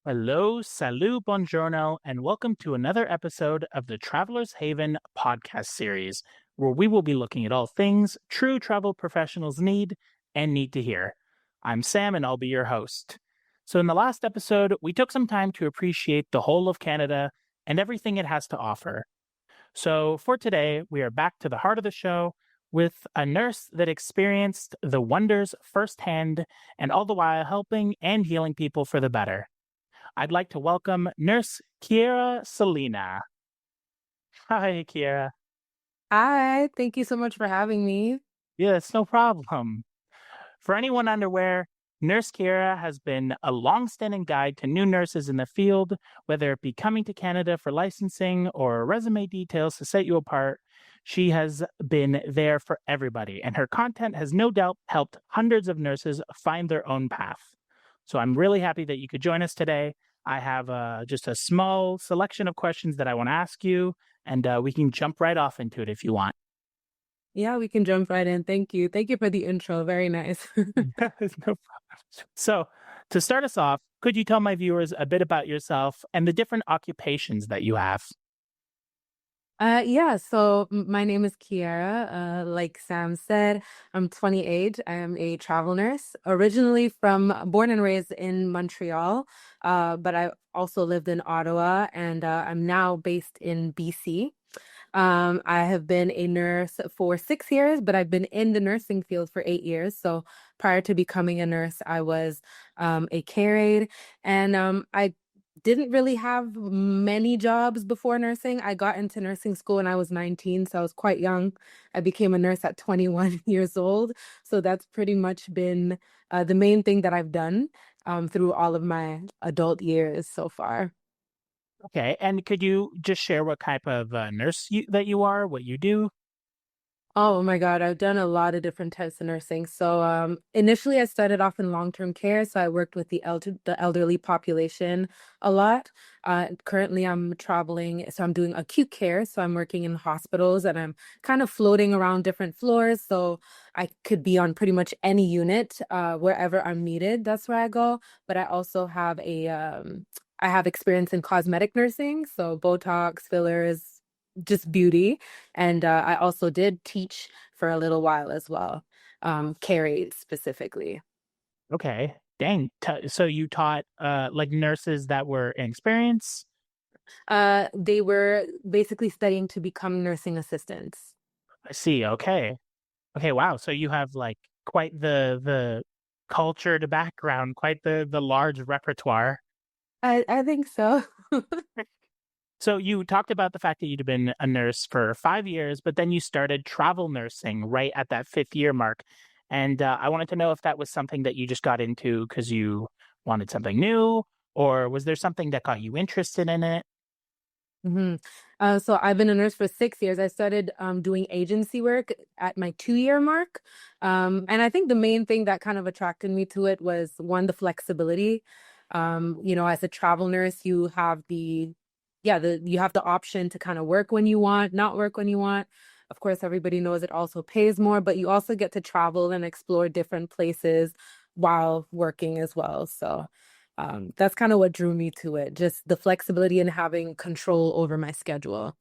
Hello, salut, buongiorno, and welcome to another episode of the Traveler's Haven podcast series, where we will be looking at all things true travel professionals need to hear. I'm Sam, and I'll be your host. So, in the last episode, we took some time to appreciate the whole of Canada and everything it has to offer. So, for today, we are back to the heart of the show with a nurse that experienced the wonders firsthand and all the while helping and healing people for the better. I'd like to welcome Nurse Kieara Celina. Hi, Kieara. Hi, thank you so much for having me. Yeah, it's no problem. For anyone unaware, Nurse Kieara has been a long-standing guide to new nurses in the field, whether it be coming to Canada for licensing or resume details to set you apart. She has been there for everybody, and her content has no doubt helped hundreds of nurses find their own path. So I'm really happy that you could join us today. I have just a small selection of questions that I want to ask you, and we can jump right off into it if you want. Yeah, we can jump right in. Thank you. Thank you for the intro. Very nice. No problem. So, to start us off, could you tell my viewers a bit about yourself and the different occupations that you have? My name is Kiara. Like Sam said, I'm 28. I am a travel nurse, originally from born and raised in Montreal, but I also lived in Ottawa, and I'm now based in BC. I have been a nurse for 6 years, but I've been in the nursing field for 8 years. So prior to becoming a nurse, I was a care aide, and I didn't really have many jobs before nursing. I got into nursing school when I was 19, so I was quite young. I became a nurse at 21 years old. So that's pretty much been the main thing that I've done through all of my adult years so far. Okay, and could you just share what type of that you are, what you do? Oh my God, I've done a lot of different types of nursing. So initially I started off in long-term care, so I worked with the elderly population a lot. Currently I'm traveling, so I'm doing acute care, so I'm working in hospitals and I'm kind of floating around different floors, so I could be on pretty much any unit wherever I'm needed. That's where I go. But I have experience in cosmetic nursing, so Botox, fillers, just beauty. And I also did teach for a little while as well, carried specifically. Okay, dang. So you taught like nurses that were inexperienced? They were basically studying to become nursing assistants. I see. Okay. Okay, wow. So you have like quite the cultured background, quite the large repertoire. I think so. So you talked about the fact that you'd been a nurse for 5 years, but then you started travel nursing right at that fifth year mark. And I wanted to know if that was something that you just got into because you wanted something new, or was there something that got you interested in it? hmm So I've been a nurse for 6 years. I started doing agency work at my 2 year mark. And I think the main thing that kind of attracted me to it was one, the flexibility. As a travel nurse, you have the option to kind of work when you want, not work when you want. Of course, everybody knows it also pays more, but you also get to travel and explore different places while working as well. So that's kind of what drew me to it, just the flexibility and having control over my schedule.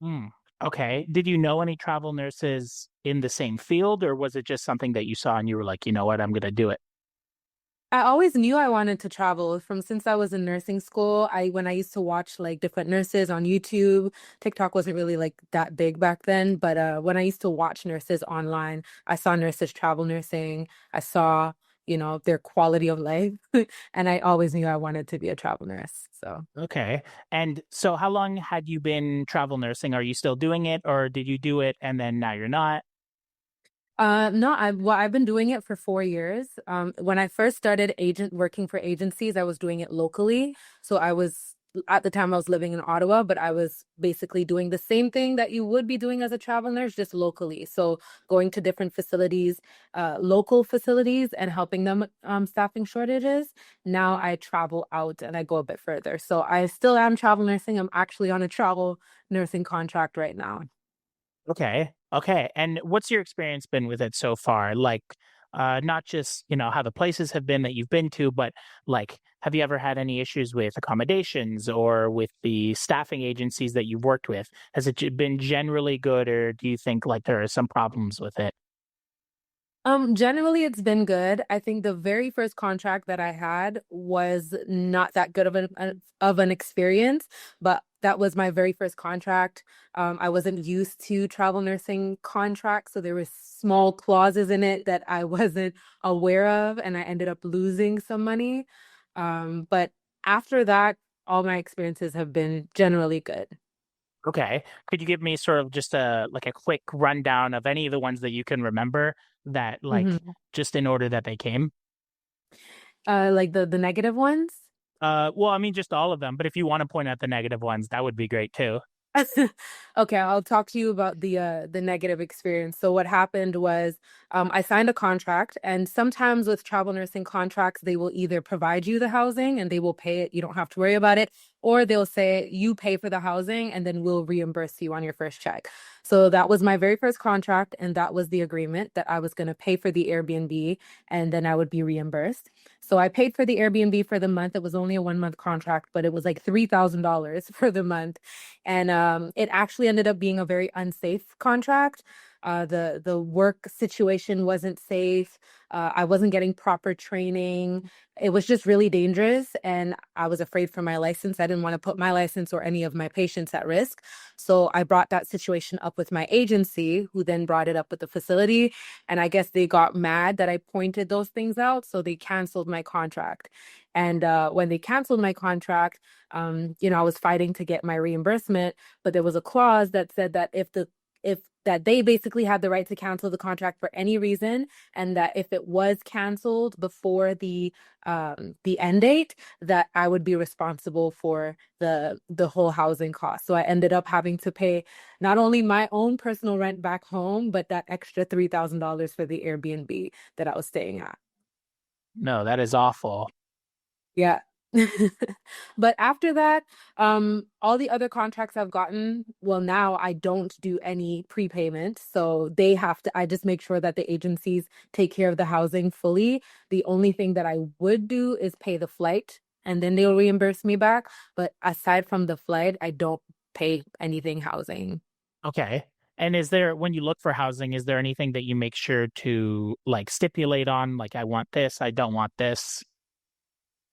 Hmm. Okay. Did you know any travel nurses in the same field, or was it just something that you saw and you were like, you know what, I'm going to do it? I always knew I wanted to travel from since I was in nursing school. When I used to watch like different nurses on YouTube, TikTok wasn't really like that big back then, but when I used to watch nurses online, I saw nurses travel nursing. I saw, their quality of life, and I always knew I wanted to be a travel nurse. So. Okay. And so how long had you been travel nursing? Are you still doing it, or did you do it and then now you're not? No, I've been doing it for 4 years. When I first started agent working for agencies, I was doing it locally. So at the time I was living in Ottawa, but I was basically doing the same thing that you would be doing as a travel nurse, just locally. So going to different facilities, local facilities, and helping them staffing shortages. Now I travel out and I go a bit further. So I still am travel nursing. I'm actually on a travel nursing contract right now. Okay. Okay. And what's your experience been with it so far? Like, not just, how the places have been that you've been to, but like have you ever had any issues with accommodations or with the staffing agencies that you've worked with? Has it been generally good, or do you think like there are some problems with it? Generally it's been good. I think the very first contract that I had was not that good of an experience, but that was my very first contract. I wasn't used to travel nursing contracts, so there were small clauses in it that I wasn't aware of, and I ended up losing some money. But after that, all my experiences have been generally good. Okay. Could you give me sort of just a like a quick rundown of any of the ones that you can remember that like Mhm. just in order that they came? Like the negative ones. Well, I mean just all of them, but if you want to point out the negative ones, that would be great too. Okay, I'll talk to you about the negative experience. So what happened was I signed a contract, and sometimes with travel nursing contracts, they will either provide you the housing and they will pay it, you don't have to worry about it, or they'll say you pay for the housing and then we'll reimburse you on your first check. So that was my very first contract, and that was the agreement that I was going to pay for the Airbnb and then I would be reimbursed. So I paid for the Airbnb for the month. It was only a 1 month contract, but it was like $3,000 for the month, and it actually ended up being a very unsafe contract. The work situation wasn't safe. I wasn't getting proper training. It was just really dangerous, and I was afraid for my license. I didn't want to put my license or any of my patients at risk. So I brought that situation up with my agency, who then brought it up with the facility. And I guess they got mad that I pointed those things out, so they canceled my contract. And when they canceled my contract, I was fighting to get my reimbursement, but there was a clause that said that if that they basically had the right to cancel the contract for any reason, and that if it was canceled before the end date, that I would be responsible for the whole housing cost. So I ended up having to pay not only my own personal rent back home, but that extra $3,000 for the Airbnb that I was staying at. No, that is awful. Yeah. But after that, all the other contracts I've gotten, well, now I don't do any prepayment. So they have to, I just make sure that the agencies take care of the housing fully. The only thing that I would do is pay the flight and then they'll reimburse me back. But aside from the flight, I don't pay anything housing. Okay. And is there, when you look for housing, is there anything that you make sure to like stipulate on? Like, I want this, I don't want this.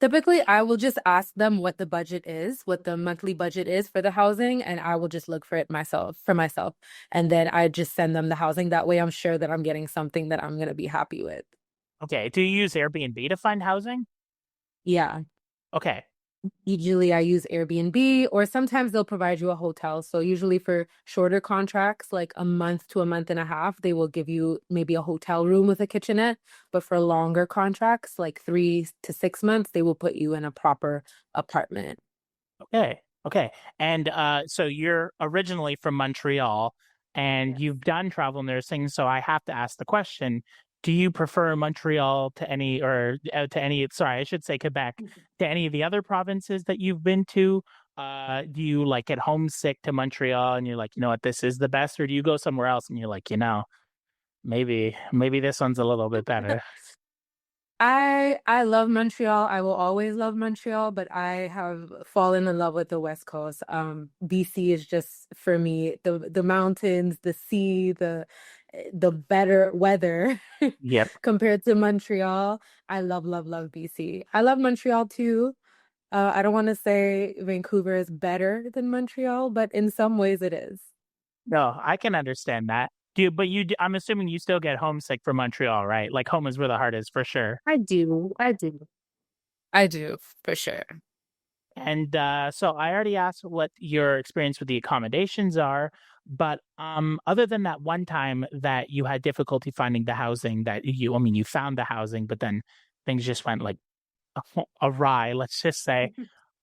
Typically, I will just ask them what the budget is, what the monthly budget is for the housing, and I will just look for it myself. And then I just send them the housing. That way I'm sure that I'm getting something that I'm gonna be happy with. Okay. Do you use Airbnb to find housing? Yeah. Okay. Usually I use Airbnb, or sometimes they'll provide you a hotel. So usually for shorter contracts, like a month to a month and a half, they will give you maybe a hotel room with a kitchenette. But for longer contracts, like 3 to 6 months, they will put you in a proper apartment. Okay. Okay. And so you're originally from Montreal and Yes. you've done travel nursing, so I have to ask the question, do you prefer Montreal to any or to any, sorry, I should say Quebec, to any of the other provinces that you've been to? Do you like get homesick to Montreal and you're like, you know what, this is the best, or do you go somewhere else and you're like, maybe this one's a little bit better? I love Montreal. I will always love Montreal, but I have fallen in love with the West Coast. BC is just for me the mountains, the sea, the better weather Yep. compared to Montreal. I love BC. I love Montreal too. I don't want to say Vancouver is better than Montreal, but in some ways it is. No, I can understand that. But I'm assuming you still get homesick from Montreal, right? Like home is where the heart is for sure. I do. I do. I do, for sure. And so I already asked what your experience with the accommodations are, but other than that one time that you had difficulty finding the housing that I mean, you found the housing, but then things just went like awry, let's just say.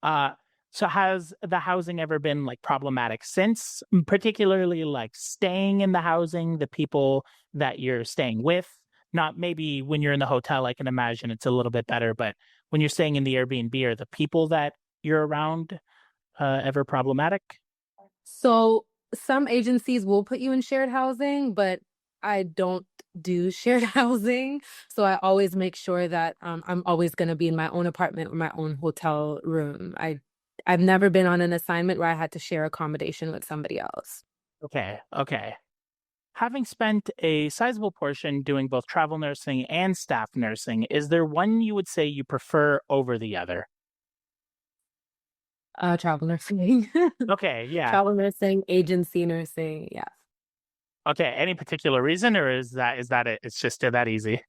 Uh, so has the housing ever been like problematic since, particularly like staying in the housing, the people that you're staying with? Not maybe when you're in the hotel, I can imagine it's a little bit better, but when you're staying in the Airbnb, are the people that you're around ever problematic? So some agencies will put you in shared housing, but I don't. do shared housing, so I always make sure that I'm always going to be in my own apartment or my own hotel room. I've never been on an assignment where I had to share accommodation with somebody else. Okay, okay. Having spent a sizable portion doing both travel nursing and staff nursing, is there one you would say you prefer over the other? Travel nursing, Okay, yeah. travel nursing, agency nursing. Yeah. Okay, any particular reason, or is that it? It's just that easy.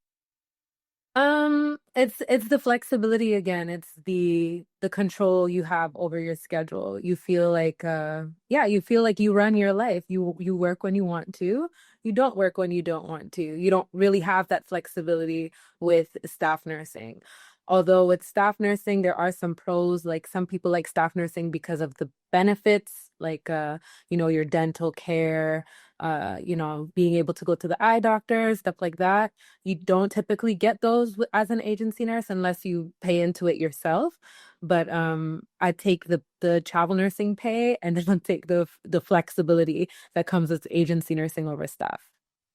It's the flexibility again. It's the control you have over your schedule. You feel like yeah, you feel like you run your life. You work when you want to. You don't work when you don't want to. You don't really have that flexibility with staff nursing. Although with staff nursing, there are some pros, like some people like staff nursing because of the benefits, like your dental care, being able to go to the eye doctor, stuff like that. You don't typically get those as an agency nurse unless you pay into it yourself. But I take the travel nursing pay and then I'll take the flexibility that comes with agency nursing over staff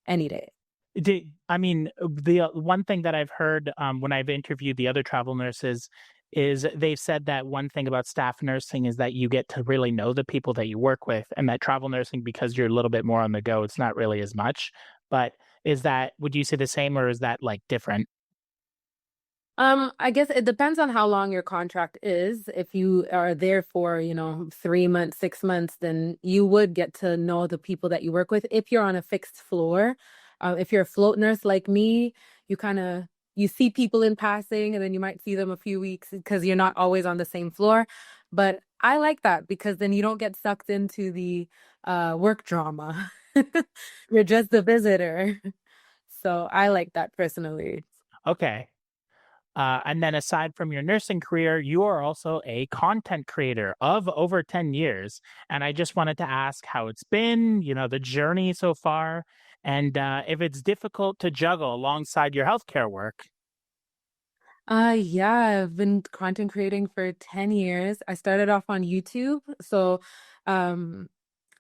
any day. I mean, the one thing that I've heard when I've interviewed the other travel nurses is they've said that one thing about staff nursing is that you get to really know the people that you work with, and that travel nursing, because you're a little bit more on the go, it's not really as much. But would you say the same, or is that like different? I guess it depends on how long your contract is. If you are there for, 3 months, 6 months, then you would get to know the people that you work with. If you're on a fixed floor, if you're a float nurse like me, you kind of you see people in passing and then you might see them a few weeks because you're not always on the same floor. But I like that because then you don't get sucked into the work drama. You're just the visitor. So I like that personally. Okay. And then aside from your nursing career, you are also a content creator of over 10 years. And I just wanted to ask how it's been, the journey so far, and if it's difficult to juggle alongside your healthcare work. Yeah, I've been content creating for 10 years. I started off on YouTube. So, um,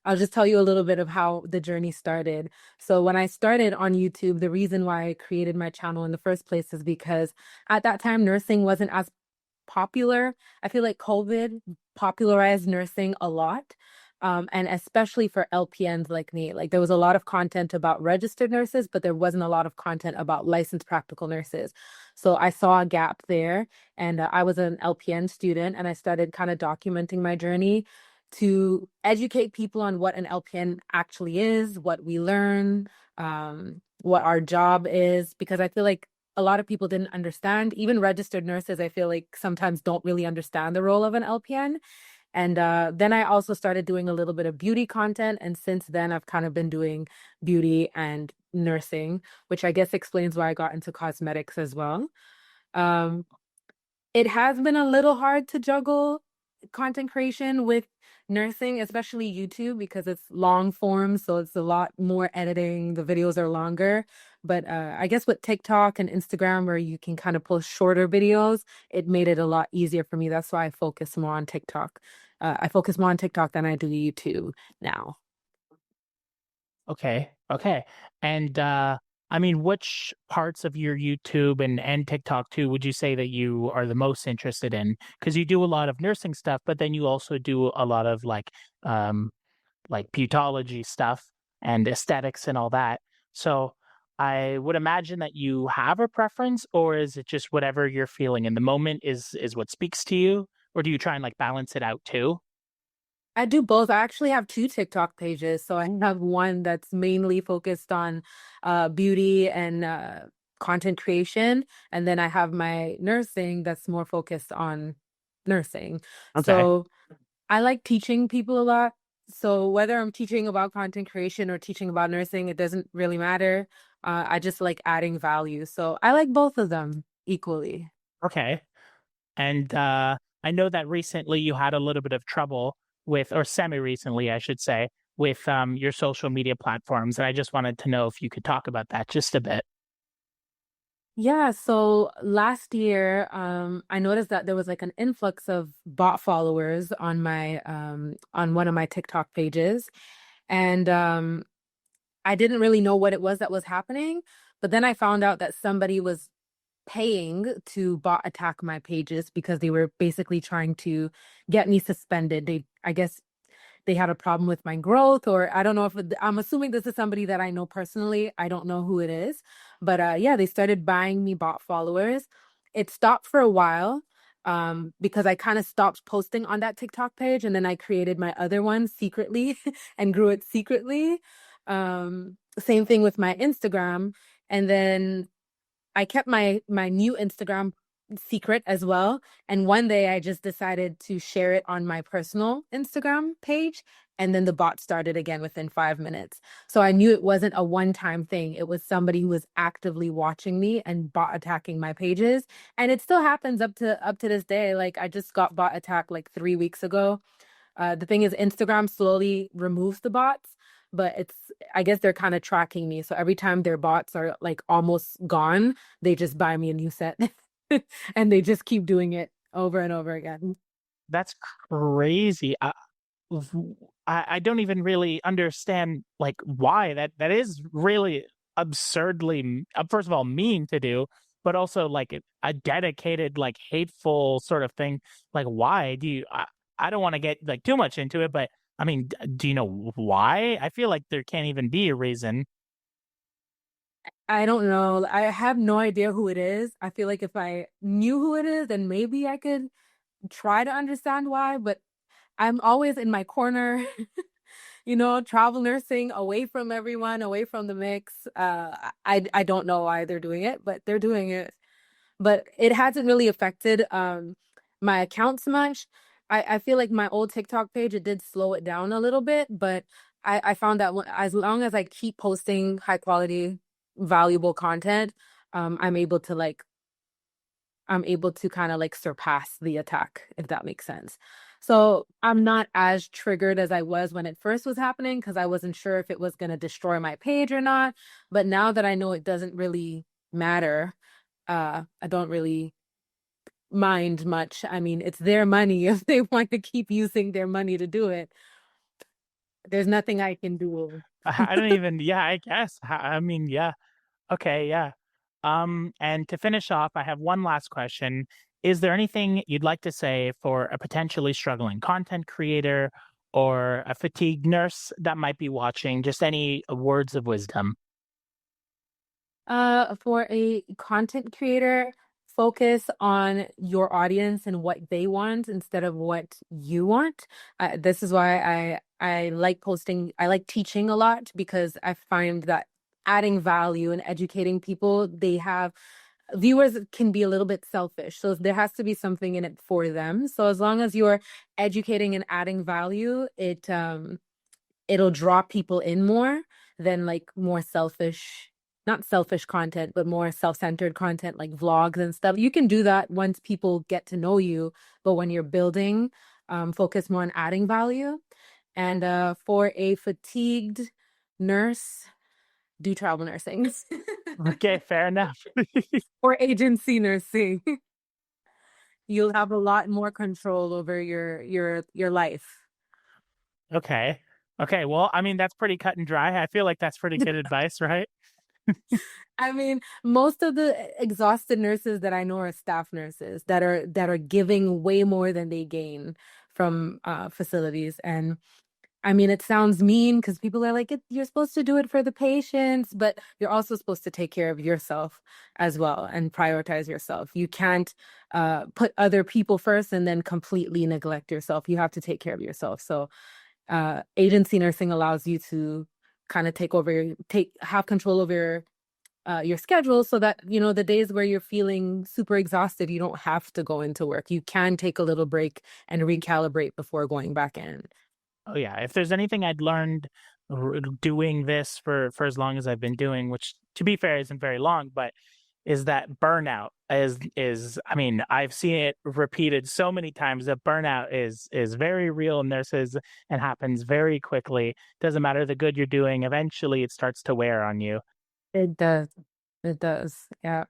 I'll just tell you a little bit of how the journey started. So when I started on YouTube, the reason why I created my channel in the first place is because at that time, nursing wasn't as popular. I feel like COVID popularized nursing a lot. And especially for LPNs like me, like there was a lot of content about registered nurses, but there wasn't a lot of content about licensed practical nurses. So I saw a gap there, and I was an LPN student, and I started kind of documenting my journey to educate people on what an LPN actually is, what we learn, what our job is, because I feel like a lot of people didn't understand. Even registered nurses, I feel like sometimes don't really understand the role of an LPN. And then I also started doing a little bit of beauty content. And since then, I've kind of been doing beauty and nursing, which I guess explains why I got into cosmetics as well. Um, it has been a little hard to juggle content creation with nursing, especially YouTube, because it's long form, so it's a lot more editing. The videos are longer. But I guess with TikTok and Instagram, where you can kind of post shorter videos, it made it a lot easier for me. That's why I focus more on TikTok. I focus more on TikTok than I do YouTube now. Okay. Okay. And I mean, which parts of your YouTube and TikTok too would you say that you are the most interested in? Because you do a lot of nursing stuff, but then you also do a lot of um like beautology stuff and aesthetics and all that. So I would imagine that you have a preference, or is it just whatever you're feeling in the moment is what speaks to you, or do you try and like balance it out too? I do both. I actually have two TikTok pages. So I have one that's mainly focused on beauty and content creation. And then I have my nursing that's more focused on nursing. Okay. So I like teaching people a lot. So whether I'm teaching about content creation or teaching about nursing, it doesn't really matter. I just like adding value. So I like both of them equally. Okay. And I know that recently you had a little bit of trouble with, or semi recently, I should say, with your social media platforms. And I just wanted to know if you could talk about that just a bit. Yeah, so last year, I noticed that there was like an influx of bot followers on my on one of my TikTok pages. And I didn't really know what it was that was happening, but then I found out that somebody was paying to bot attack my pages because they were basically trying to get me suspended. I guess they had a problem with my growth, or I don't know if I'm assuming this is somebody that I know personally. I don't know who it is, but yeah, they started buying me bot followers. It stopped for a while because I kind of stopped posting on that TikTok page, and then I created my other one secretly and grew it secretly. Same thing with my Instagram, and then I kept my new Instagram secret as well. And one day I just decided to share it on my personal Instagram page. And then the bot started again within 5 minutes. So I knew it wasn't a one-time thing. It was somebody who was actively watching me and bot attacking my pages. And it still happens up to this day. Like I just got bot attacked like 3 weeks ago. The thing is, Instagram slowly removes the bots, but I guess they're kind of tracking me. So every time their bots are like almost gone, they just buy me a new set and they just keep doing it over and over again. That's crazy. I don't even really understand like why that is really absurdly first of all mean to do, but also like a dedicated like hateful sort of thing. Like why do you? I don't want to get like too much into it, but I mean, do you know why? I feel like there can't even be a reason. I don't know. I have no idea who it is. I feel like if I knew who it is, then maybe I could try to understand why, but I'm always in my corner, travel nursing away from everyone, away from the mix. I don't know why they're doing it, but they're doing it. But it hasn't really affected my accounts much. I feel like my old TikTok page, it did slow it down a little bit, but I found that as long as I keep posting high quality, valuable content, I'm able to kind of like surpass the attack, if that makes sense. So I'm not as triggered as I was when it first was happening because I wasn't sure if it was going to destroy my page or not. But now that I know it doesn't really matter, I don't really mind much. I mean, it's their money. If they want to keep using their money to do it, there's nothing I can do. I don't even. Yeah, I guess. I mean, yeah. Okay, yeah. And to finish off, I have one last question. Is there anything you'd like to say for a potentially struggling content creator or a fatigued nurse that might be watching? Just any words of wisdom. For a content creator, focus on your audience and what they want instead of what you want. This is why I like posting, I like teaching a lot because I find that adding value and educating people, they have viewers can be a little bit selfish. So there has to be something in it for them. So as long as you're educating and adding value, it'll draw people in more than like more selfish, not selfish content, but more self-centered content like vlogs and stuff. You can do that once people get to know you, but when you're building, focus more on adding value. And for a fatigued nurse, do travel nursing Okay, fair enough. or agency nursing. You'll have a lot more control over your life. Okay. Okay, well, I mean, that's pretty cut and dry. I feel like that's pretty good advice, right? I mean, most of the exhausted nurses that I know are staff nurses that are giving way more than they gain from facilities. And I mean, it sounds mean because people are like, you're supposed to do it for the patients, but you're also supposed to take care of yourself as well and prioritize yourself. You can't put other people first and then completely neglect yourself. You have to take care of yourself. So agency nursing allows you to kind of have control over your schedule so that the days where you're feeling super exhausted, you don't have to go into work. You can take a little break and recalibrate before going back in. Oh yeah, if there's anything I'd learned doing this for as long as I've been doing, which to be fair isn't very long, but is that burnout is I mean, I've seen it repeated so many times that burnout is very real in nurses and happens very quickly. Doesn't matter the good you're doing, eventually it starts to wear on you. It does. It does. Yeah.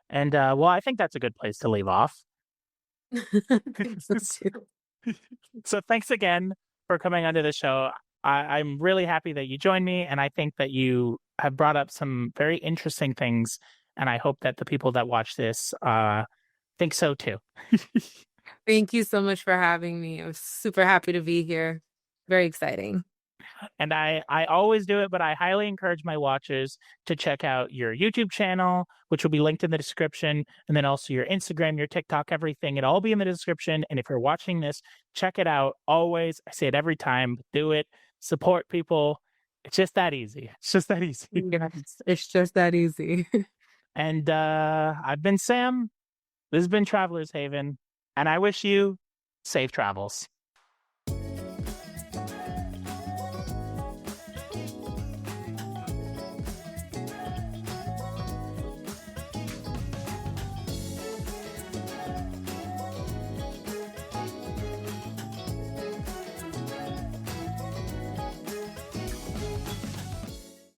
And well, I think that's a good place to leave off. I think so too. So thanks again for coming onto the show. I'm really happy that you joined me, and I think that you have brought up some very interesting things, and I hope that the people that watch this think so too. Thank you so much for having me. I was super happy to be here. Very exciting. And I always do it, but I highly encourage my watchers to check out your YouTube channel, which will be linked in the description, and then also your Instagram, your TikTok, everything. It'll all be in the description. And if you're watching this, check it out. Always, I say it every time, do it, support people. It's just that easy. It's just that easy. Yes, it's just that easy. And I've been Sam. This has been Traveler's Haven, and I wish you safe travels.